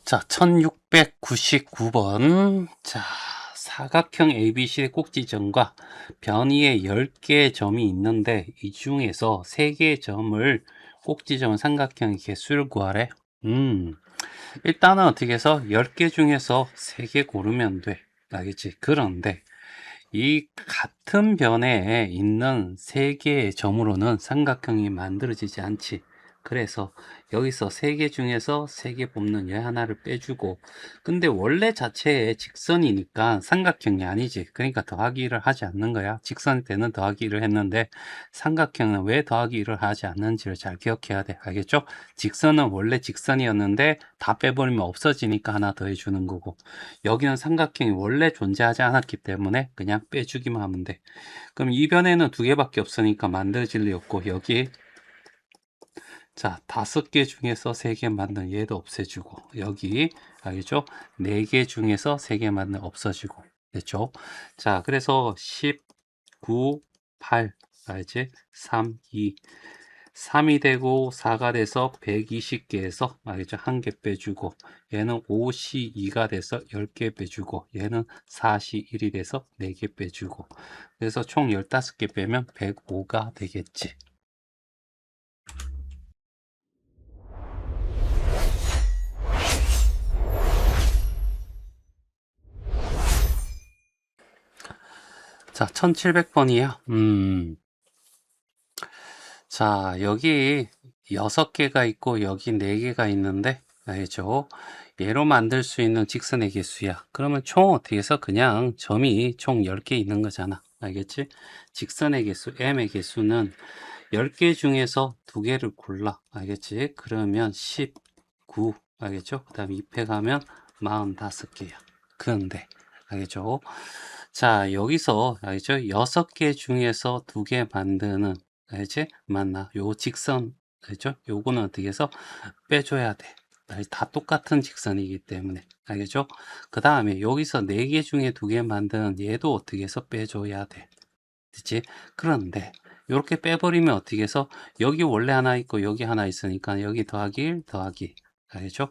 자, 1699번. 자, 사각형 ABC의 꼭지점과 변이에 10개의 점이 있는데 이 중에서 3개의 점을 꼭지점 삼각형의 개수를 구하래. 일단은 어떻게 해서 10개 중에서 3개 고르면 돼. 알겠지? 그런데 이 같은 변에 있는 3개의 점으로는 삼각형이 만들어지지 않지. 그래서 여기서 3개 중에서 3개 뽑는 얘 하나를 빼주고, 근데 원래 자체의 직선이니까 삼각형이 아니지. 그러니까 더하기를 하지 않는 거야. 직선 때는 더하기를 했는데 삼각형은 왜 더하기를 하지 않는지를 잘 기억해야 돼. 알겠죠? 직선은 원래 직선이었는데 다 빼버리면 없어지니까 하나 더 해주는 거고, 여기는 삼각형이 원래 존재하지 않았기 때문에 그냥 빼주기만 하면 돼. 그럼 이 변에는 2개밖에 없으니까 만들어질 리 없고, 여기 자 5개 중에서 3개 맞는 얘도 없애주고, 여기 알겠죠? 4개 중에서 3개 맞는 없어지고, 됐죠? 자, 그래서 19, 8 알지? 3, 2 3이 되고 4가 돼서 120개에서 알겠죠? 1개 빼주고, 얘는 5시 2가 돼서 10개 빼주고, 얘는 4시 1이 돼서 4개 빼주고, 그래서 총 15개 빼면 105가 되겠지. 자, 1700번이야. 자, 여기 6개가 있고 여기 4개가 있는데, 알죠? 얘로 만들 수 있는 직선의 개수야. 그러면 총 어떻게 해서 그냥 점이 총 10개 있는 거잖아. 알겠지? 직선의 개수, m의 개수는 10개 중에서 2개를 골라. 알겠지? 그러면 19, 알겠죠? 그 다음에 2패 가면 45개야. 그런데, 알겠죠? 자, 여기서, 알겠죠? 6개 중에서 2개 만드는, 알지? 맞나? 요 직선, 알죠? 요거는 어떻게 해서 빼줘야 돼. 다 똑같은 직선이기 때문에. 알겠죠? 그 다음에 여기서 4개 중에 2개 만드는 얘도 어떻게 해서 빼줘야 돼. 그치? 그런데 이렇게 빼버리면 어떻게 해서 여기 원래 하나 있고 여기 하나 있으니까 여기 더하기 1 더하기, 알겠죠?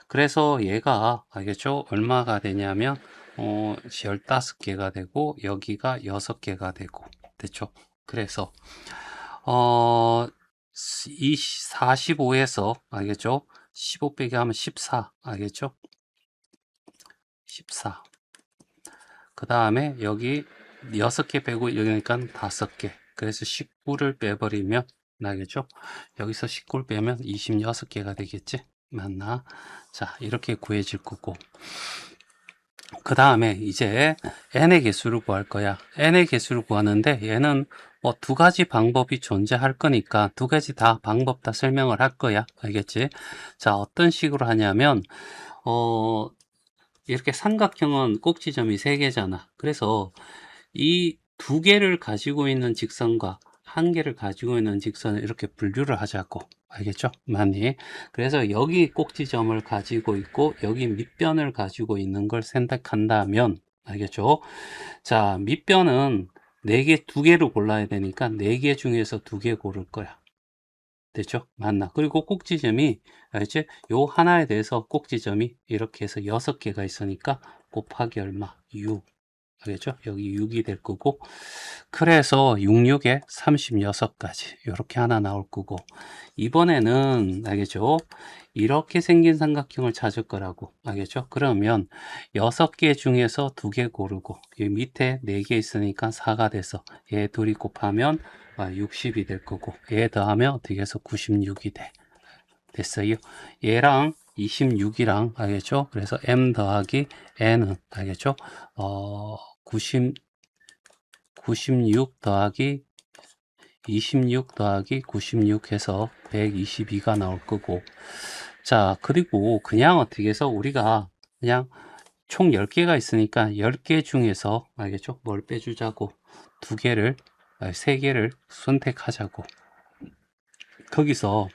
그래서 얘가 알겠죠? 얼마가 되냐면 15개가 되고 여기가 6개가 되고, 됐죠? 그래서 이 45에서 알겠죠? 15 빼기 하면 14, 알겠죠? 14. 그 다음에 여기 6개 빼고 여기니까 5개. 그래서 19를 빼버리면 나겠죠? 여기서 19를 빼면 26개가 되겠지? 맞나? 자, 이렇게 구해질 거고. 그 다음에 이제 n의 개수를 구할 거야. n의 개수를 구하는데 얘는 뭐 2가지 방법이 존재할 거니까 2가지 다 방법 다 설명을 할 거야. 알겠지? 자, 어떤 식으로 하냐면 이렇게 삼각형은 꼭지점이 3개잖아. 그래서 이 2개를 가지고 있는 직선과 1개를 가지고 있는 직선을 이렇게 분류를 하자고. 알겠죠? 많이. 그래서 여기 꼭지점을 가지고 있고 여기 밑변을 가지고 있는 걸 선택한다면, 알겠죠? 자, 밑변은 4개, 2개를 골라야 되니까 4개 중에서 2개 고를 거야. 됐죠? 맞나? 그리고 꼭지점이, 알지? 요 하나에 대해서 꼭지점이 이렇게 해서 6개가 있으니까 곱하기 얼마? 6. 알겠죠? 여기 6이 될 거고, 그래서 66에 36가지 이렇게 하나 나올 거고, 이번에는 알겠죠? 이렇게 생긴 삼각형을 찾을 거라고. 알겠죠? 그러면 6개 중에서 2개 고르고, 이 밑에 4개 있으니까 4가 돼서 얘 둘이 곱하면 60이 될 거고, 얘 더하면 어떻게 해서 96이 돼. 됐어요? 얘랑 26이랑, 알겠죠? 그래서 m 더하기 n은, 알겠죠? 96 더하기 26 더하기 96 해서 122가 나올 거고, 자, 그리고 그냥 어떻게 해서 우리가 그냥 총 10개가 있으니까 10개 중에서, 알겠죠? 뭘 빼주자고? 2개를, 3개를 선택하자고. 거기서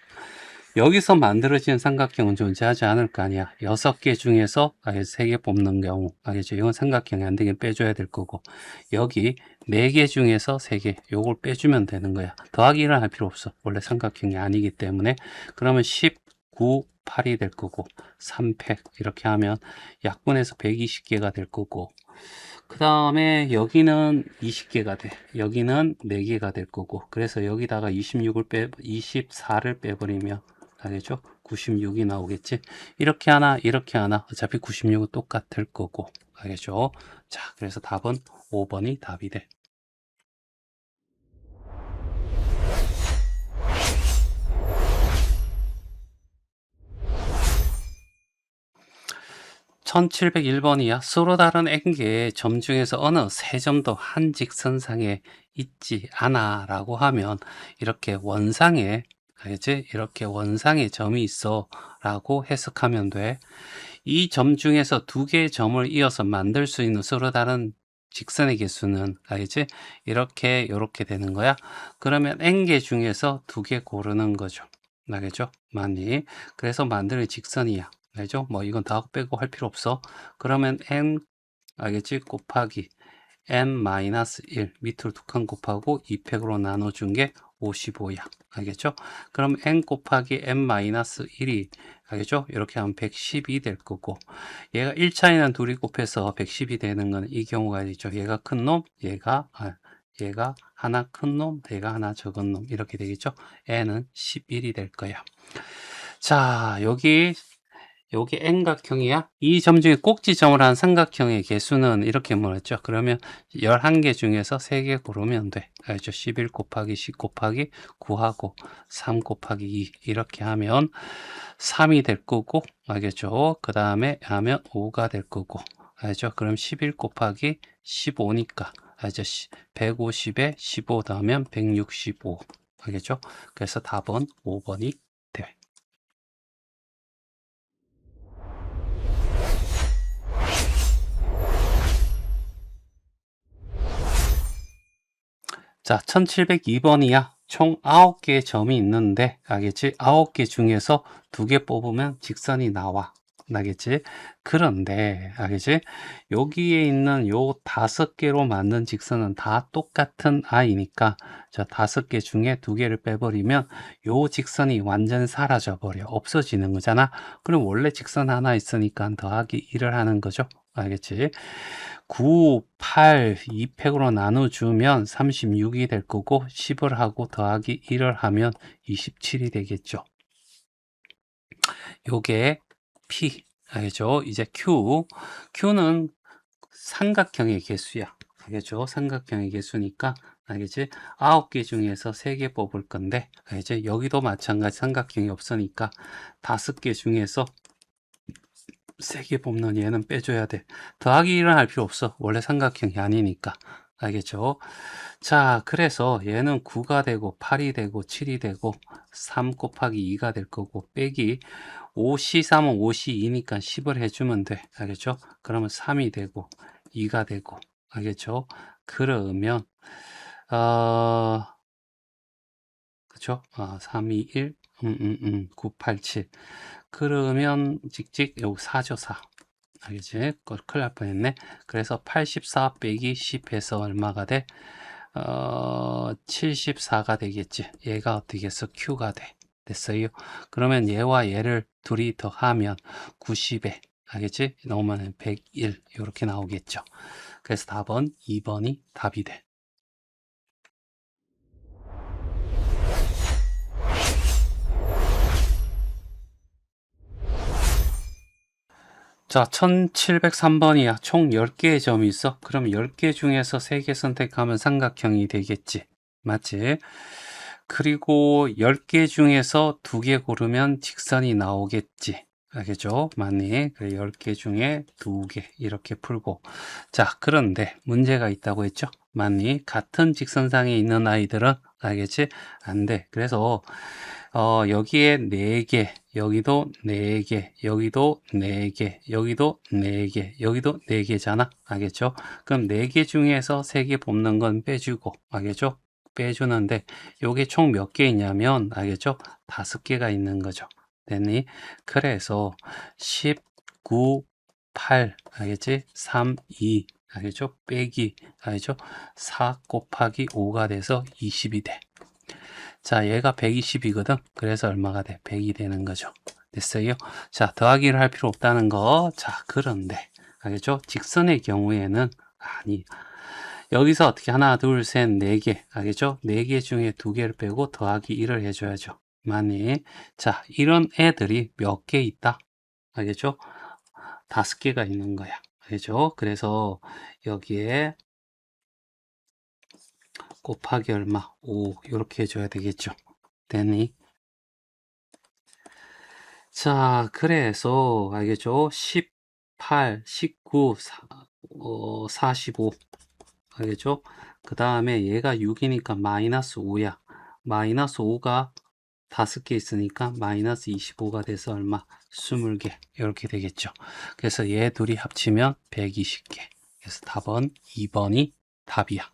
여기서 만들어진 삼각형은 존재하지 않을 거 아니야. 6개 중에서 3개 뽑는 경우, 알겠죠? 이건 삼각형이 안 되긴 빼줘야 될 거고, 여기 4개 중에서 3개, 요걸 빼주면 되는 거야. 더하기를 할 필요 없어. 원래 삼각형이 아니기 때문에. 그러면 19, 8이 될 거고 3팩 이렇게 하면 약분해서 120개가 될 거고 그 다음에 여기는 20개가 돼. 여기는 4개가 될 거고 그래서 여기다가 24를 빼버리면 알겠죠? 96이 나오겠지? 이렇게 하나 이렇게 하나 어차피 96은 똑같을 거고 알겠죠? 자, 그래서 답은 5번이 답이 돼. 1701번이야. 서로 다른 n개의 점 중에서 어느 세 점도 한 직선상에 있지 않아 라고 하면 이렇게 원상에 알겠지? 이렇게 원상에 점이 있어 라고 해석하면 돼. 이 점 중에서 두 개의 점을 이어서 만들 수 있는 서로 다른 직선의 개수는 알겠지? 이렇게 되는 거야. 그러면 n개 중에서 두 개 고르는 거죠. 알겠죠? 많이. 그래서 만드는 직선이야. 알죠? 뭐 이건 다 빼고 할 필요 없어. 그러면 n 알겠지? 곱하기 n-1 밑으로 두 칸 곱하고 2팩으로 나눠준 게 55야. 알겠죠? 그럼 n 곱하기 n-1이 알겠죠? 이렇게 하면 110이 될 거고 얘가 1차이는 둘이 곱해서 110이 되는 건 이 경우가 있죠. 얘가 큰 놈, 얘가 하나 큰 놈, 얘가 하나 적은 놈 이렇게 되겠죠. n은 11이 될 거야. 자, 여기 n각형이야. 이 점 중에 꼭지점을 한 삼각형의 개수는 이렇게 물었죠. 그러면 11개 중에서 3개 고르면 돼. 알죠? 11 곱하기 10 곱하기 9하고 3 곱하기 2 이렇게 하면 3이 될 거고 알겠죠? 그 다음에 하면 5가 될 거고 알죠? 그럼 11 곱하기 15니까 알죠? 150에 15 더하면 165 알겠죠? 그래서 답은 5번이 돼. 자, 1702번이야. 총 9개의 점이 있는데, 알겠지? 9개 중에서 2개 뽑으면 직선이 나와. 알겠지? 그런데, 알겠지? 여기에 있는 요 5개로 만든 직선은 다 똑같은 아이니까, 저 5개 중에 2개를 빼버리면 요 직선이 완전 사라져버려. 없어지는 거잖아? 그럼 원래 직선 하나 있으니까 더하기 1을 하는 거죠. 알겠지? 9, 8, 2팩으로 나눠주면 36이 될 거고 10을 하고 더하기 1을 하면 27이 되겠죠. 요게 P 알겠죠? 이제 Q는 삼각형의 개수야. 알겠죠? 삼각형의 개수니까 알겠지? 9개 중에서 3개 뽑을 건데 알겠지? 여기도 마찬가지 삼각형이 없으니까 5개 중에서 3개 뽑는 얘는 빼줘야 돼. 더하기 1은 할 필요 없어. 원래 삼각형이 아니니까. 알겠죠? 자, 그래서 얘는 9가 되고 8이 되고 7이 되고 3 곱하기 2가 될 거고 빼기 5C3은 5C2니까 10을 해주면 돼. 알겠죠? 그러면 3이 되고 2가 되고 알겠죠? 그러면 그쵸? 3, 2, 1 9, 8, 7 그러면 찍찍 여기 4죠 4 알겠지? 큰일 날 뻔했네. 그래서 84 빼기 10 해서 얼마가 돼? 74가 되겠지. 얘가 어떻게 해서 Q가 돼. 됐어요. 그러면 얘와 얘를 둘이 더하면 90에 알겠지? 넣으면 101 이렇게 나오겠죠. 그래서 답은 2번이 답이 돼. 자, 1703번이야. 총 10개의 점이 있어. 그럼 10개 중에서 3개 선택하면 삼각형이 되겠지. 맞지? 그리고 10개 중에서 2개 고르면 직선이 나오겠지. 알겠죠? 맞니? 10개 중에 2개 이렇게 풀고 자, 그런데 문제가 있다고 했죠? 맞니? 같은 직선상에 있는 아이들은 알겠지? 안 돼. 그래서 여기에 4개, 여기도 4개, 여기도 4개, 여기도 4개, 여기도 4개잖아. 알겠죠? 그럼 4개 중에서 3개 뽑는 건 빼주고, 알겠죠? 빼주는데, 요게 총 몇 개 있냐면, 알겠죠? 5개가 있는 거죠. 됐니? 그래서 19, 8, 알겠지? 3, 2, 알겠죠? 빼기, 알겠죠? 4 곱하기 5가 돼서 20이 돼. 자, 얘가 120이거든. 그래서 얼마가 돼? 100이 되는 거죠. 됐어요? 자, 더하기를 할 필요 없다는 거. 자, 그런데 알겠죠? 직선의 경우에는 아니. 여기서 어떻게 하나, 둘, 셋, 네 개. 알겠죠? 네 개 중에 두 개를 빼고 더하기 1을 해줘야죠. 만약 자, 이런 애들이 몇 개 있다? 알겠죠? 5개가 있는 거야. 알겠죠? 그래서 여기에 곱하기 얼마? 5 이렇게 해줘야 되겠죠. 됐니? 자, 그래서 알겠죠? 18, 19, 45 알겠죠? 그 다음에 얘가 6이니까 마이너스 5야. 마이너스 5가 5개 있으니까 마이너스 25가 돼서 얼마? 20개 이렇게 되겠죠. 그래서 얘 둘이 합치면 120개. 그래서 답은 2번이 답이야.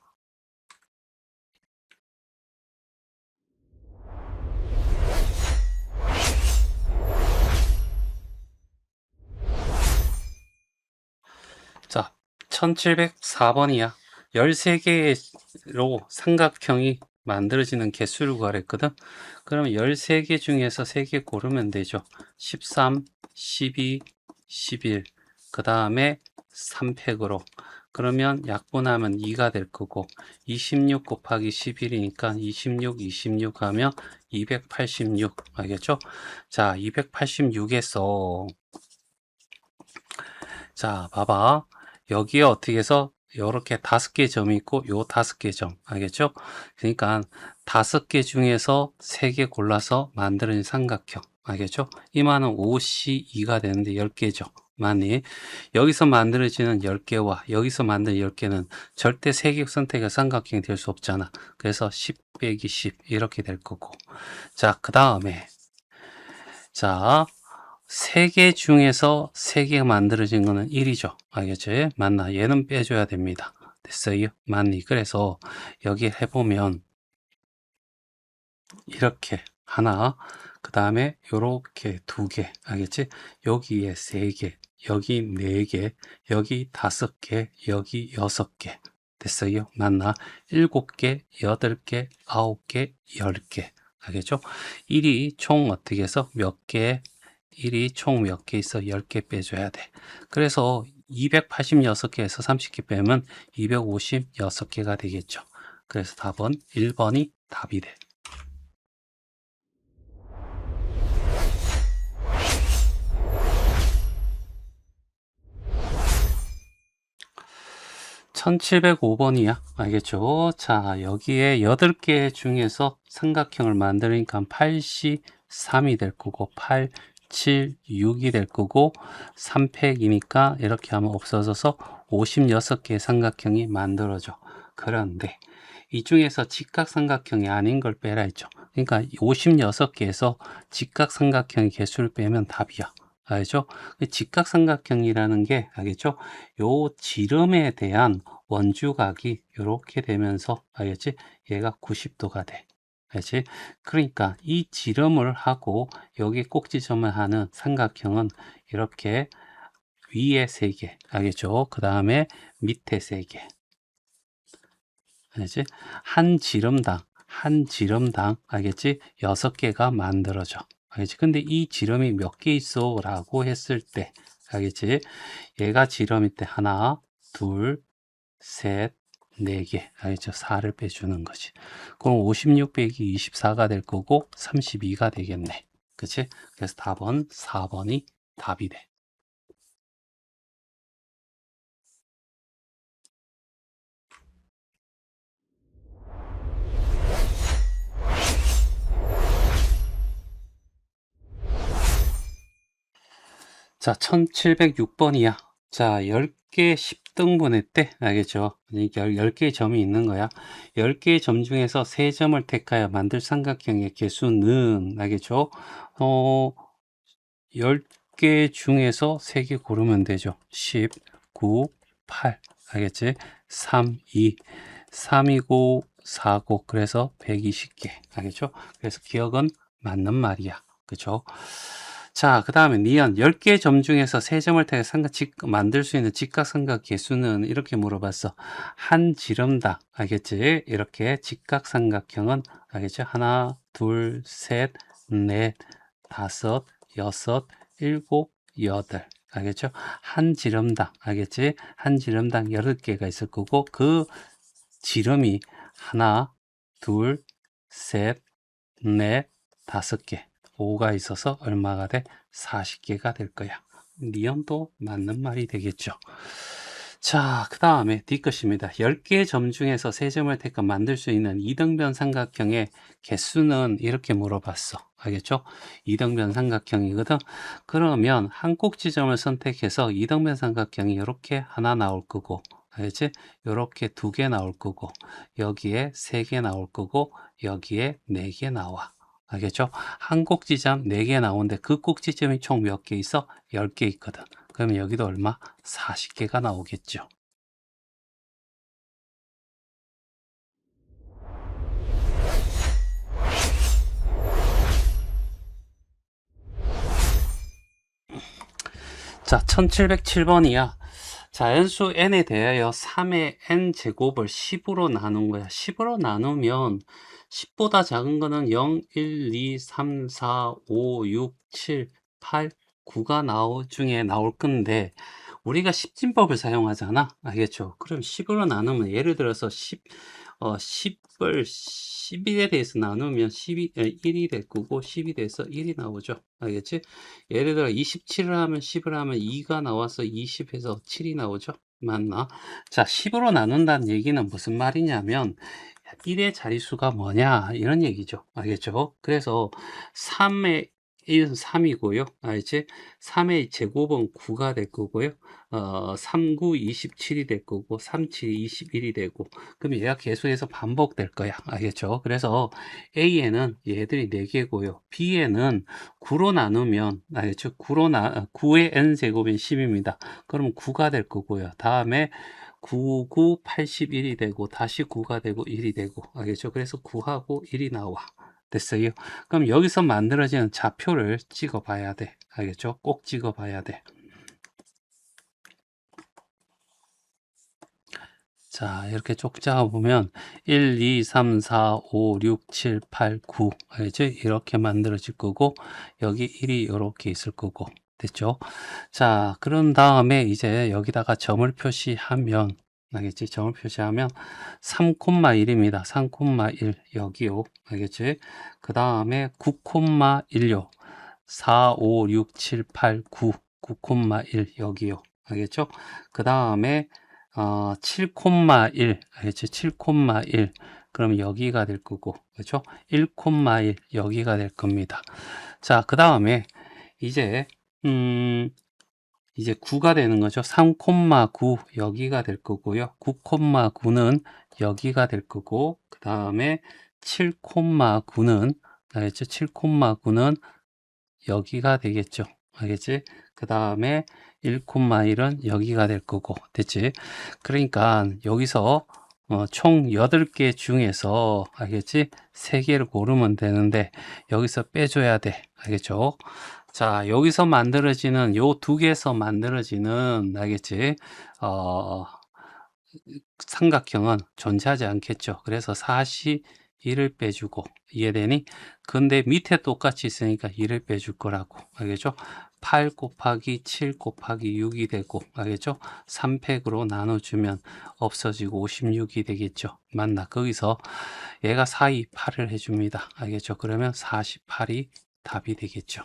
자, 1704번이야. 13개로 삼각형이 만들어지는 개수를 구하랬거든. 그럼 13개 중에서 3개 고르면 되죠. 13, 12, 11. 그 다음에 3팩으로. 그러면 약분하면 2가 될 거고 26 곱하기 11이니까 26, 26 하면 286. 알겠죠? 자, 286에서 자, 봐봐. 여기에 어떻게 해서 이렇게 5개 점이 있고 요 5개 점. 알겠죠? 그러니까 5개 중에서 3개 골라서 만드는 삼각형. 알겠죠? 이만은 5C2가 되는데 10개죠. 만약 여기서 만들어지는 10개와 여기서 만든 10개는 절대 3개 선택의 삼각형이 될 수 없잖아. 그래서 10 빼기 10 이렇게 될 거고. 자, 그 다음에 자, 3개 중에서 3개가 만들어진 거는 1이죠. 알겠죠? 맞나? 얘는 빼줘야 됩니다. 됐어요? 맞니? 그래서 여기 해보면 이렇게 하나, 그 다음에 요렇게 2개. 알겠지? 여기에 3개, 여기 4개, 여기 5개, 여기 6개. 됐어요? 맞나? 7개, 8개, 9개, 10개. 알겠죠? 1이 총 어떻게 해서 몇 개? 1이 총 몇 개 있어? 10개 빼줘야 돼. 그래서 286개에서 30개 빼면 256개가 되겠죠. 그래서 답은 1번이 답이 돼. (1705번이야) 알겠죠? 자, 여기에 8개 중에서 삼각형을 만드니까 8C3이 될 거고 8, 7, 6이 될 거고 3팩이니까 이렇게 하면 없어져서 56개의 삼각형이 만들어져. 그런데 이 중에서 직각삼각형이 아닌 걸 빼라 했죠. 그러니까 56개에서 직각삼각형의 개수를 빼면 답이야. 알죠? 직각삼각형이라는 게 알겠죠? 요 지름에 대한 원주각이 이렇게 되면서 알겠지? 얘가 90도가 돼. 알지? 그러니까 이 지름을 하고 여기 꼭지점을 하는 삼각형은 이렇게 위에 3개 알겠죠? 그 다음에 밑에 3개 알겠지? 한 지름당 알겠지? 6개가 만들어져. 알겠지? 근데 이 지름이 몇 개 있어? 라고 했을 때 알겠지? 얘가 지름일 때 하나, 둘, 셋, 4개. 알겠죠? 4를 빼주는 거지. 그럼 56 빼기 24가 될 거고 32가 되겠네. 그치? 그래서 답은 4번이 답이 돼. 자, 1706번이야. 자, 10개 10등분 했대. 알겠죠? 10개의 점이 있는 거야. 10개의 점 중에서 3점을 택하여 만들 삼각형의 개수는, 알겠죠? 10개 중에서 3개 고르면 되죠. 10, 9, 8. 알겠지? 3, 2. 3이고, 4고, 그래서 120개. 알겠죠? 그래서 기억은 맞는 말이야. 그죠? 자, 그 다음에 니은 10개 점 중에서 3점을 택해 만들 수 있는 직각삼각 개수는 이렇게 물어봤어. 한 지름당, 알겠지? 이렇게 직각삼각형은, 알겠지? 하나, 둘, 셋, 넷, 다섯, 여섯, 일곱, 여덟. 알겠죠? 한 지름당, 알겠지? 한 지름당 8개가 있을 거고, 그 지름이 하나, 둘, 셋, 넷, 5개. 5가 있어서 얼마가 돼? 40개가 될 거야. 니은도 맞는 말이 되겠죠. 자, 그 다음에 D것입니다. 10개의 점 중에서 3점을 택해 만들 수 있는 이등변 삼각형의 개수는 이렇게 물어봤어. 알겠죠? 이등변 삼각형이거든. 그러면 한 꼭지점을 선택해서 이등변 삼각형이 이렇게 하나 나올 거고, 알겠지? 이렇게 2개 나올 거고, 여기에 3개 나올 거고, 여기에 4개 나와. 알겠죠? 한 꼭지점 4개 나오는데 그 꼭지점이 총 몇 개 있어? 10개 있거든. 그러면 여기도 얼마? 40개가 나오겠죠. 자, 1707번이야. 자연수 n에 대하여 3의 n제곱을 10으로 나눈 거야. 10으로 나누면 10보다 작은 거는 0, 1, 2, 3, 4, 5, 6, 7, 8, 9가 중에 나올 건데 우리가 10진법을 사용하잖아. 알겠죠? 그럼 10으로 나누면 예를 들어서 10을 11에 대해서 나누면 1이 될 거고 10이 돼서 1이 나오죠. 알겠지? 예를 들어 27을 하면 10을 하면 2가 나와서 20에서 7이 나오죠. 맞나? 자, 10으로 나눈다는 얘기는 무슨 말이냐면 1의 자릿수가 뭐냐 이런 얘기죠. 알겠죠? 그래서 3의 1은 3이고요. 알지? 3의 제곱은 9가 될 거고요. 3, 9, 27이 될 거고 3, 7, 21이 되고 그럼 얘가 계속해서 반복될 거야. 알겠죠? 그래서 A에는 얘들이 4개고요. B에는 9로 나누면 알겠죠? 9의 n제곱은 10입니다. 그럼 9가 될 거고요. 다음에 9, 9, 81이 되고 다시 9가 되고 1이 되고 알겠죠? 그래서 9하고 1이 나와. 됐어요. 그럼 여기서 만들어지는 좌표를 찍어 봐야 돼. 알겠죠? 꼭 찍어 봐야 돼. 자, 이렇게 쭉 잡아보면 1, 2, 3, 4, 5, 6, 7, 8, 9 알겠죠? 이렇게 만들어질 거고 여기 1이 이렇게 있을 거고 됐죠? 자, 그런 다음에 이제 여기다가 점을 표시하면 알겠지? 점을 표시하면 3,1입니다. 3,1 여기요. 알겠지? 그 다음에 9,1요. 4, 5, 6, 7, 8, 9 9,1 여기요. 알겠죠? 그 다음에 7,1 알겠죠? 7,1 그럼 여기가 될 거고 그렇죠? 1,1 여기가 될 겁니다. 자, 그 다음에 이제 이제 9가 되는 거죠. 3,9 여기가 될 거고요. 9,9는 여기가 될 거고 그 다음에 7,9는 알겠죠? 7,9는 여기가 되겠죠. 알겠지? 그 다음에 1,1은 여기가 될 거고 됐지? 그러니까 여기서 총 8개 중에서 알겠지? 3개를 고르면 되는데 여기서 빼줘야 돼. 알겠죠? 자, 여기서 만들어지는 요 2개에서 만들어지는 알겠지? 삼각형은 존재하지 않겠죠. 그래서 41을 빼주고 이해되니? 근데 밑에 똑같이 있으니까 1을 빼줄 거라고 알겠죠? 8 곱하기 7 곱하기 6이 되고 알겠죠? 3팩으로 나눠주면 없어지고 56이 되겠죠. 맞나? 거기서 얘가 4, 2, 8을 해줍니다. 알겠죠? 그러면 48이 답이 되겠죠.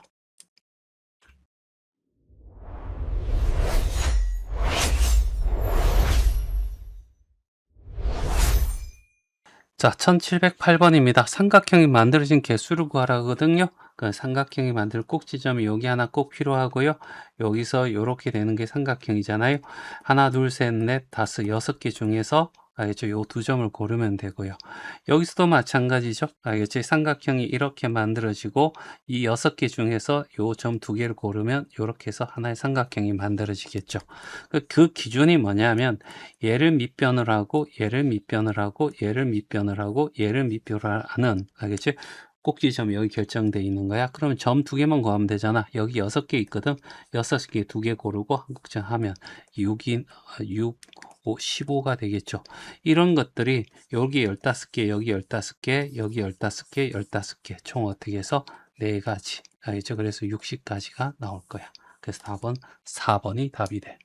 자, 1708번입니다. 삼각형이 만들어진 개수를 구하라거든요. 그 삼각형이 만들 꼭지점이 여기 하나 꼭 필요하고요. 여기서 이렇게 되는 게 삼각형이잖아요. 하나, 둘, 셋, 넷, 다섯, 6개 중에서 알겠죠? 요 2점을 고르면 되고요. 여기서도 마찬가지죠. 알겠죠? 삼각형이 이렇게 만들어지고 이 6개 중에서 요 점 2개를 고르면 이렇게 해서 하나의 삼각형이 만들어지겠죠. 그 기준이 뭐냐면 얘를 밑변을 하고 얘를 밑변을 하고 얘를 밑변을 하고 얘를 밑변을 하는 알겠지? 꼭지점이 여기 결정되어 있는 거야. 그러면 점 2개만 구하면 되잖아. 여기 6개 있거든. 6개 2개 고르고 한국점 하면 6인 6 5, 15가 되겠죠. 이런 것들이 여기 15개, 여기 15개, 여기 15개, 15개 총 어떻게 해서 4가지 알겠죠? 그래서 60까지가 나올 거야. 그래서 답은 4번이 답이 돼.